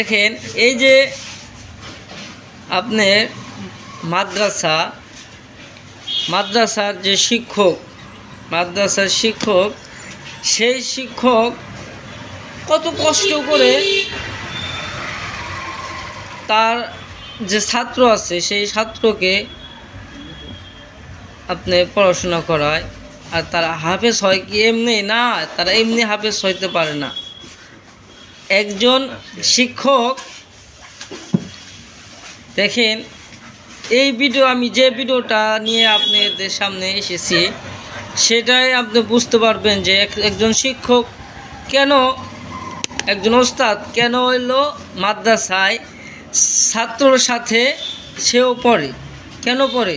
দেখেন এই যে আপনার মাদ্রাসার যে মাদ্রাসার শিক্ষক সেই শিক্ষক কত কষ্ট করে তার যে ছাত্র আছে সেই ছাত্রকে আপনি পড়াশোনা করায়। আর তারা হাফেজ হয় কি এমনি না, তারা এমনি হাফেজ হইতে পারে না। একজন শিক্ষক দেখেন এই ভিডিও, আমি যে ভিডিওটা নিয়ে আপনাদের সামনে এসেছি সেটাই আপনি বুঝতে পারবেন যে একজন শিক্ষক কেন, একজন ওস্তাদ কেন হইল মাদ্রাসায় ছাত্রর সাথে সেও পড়ে, কেন পড়ে।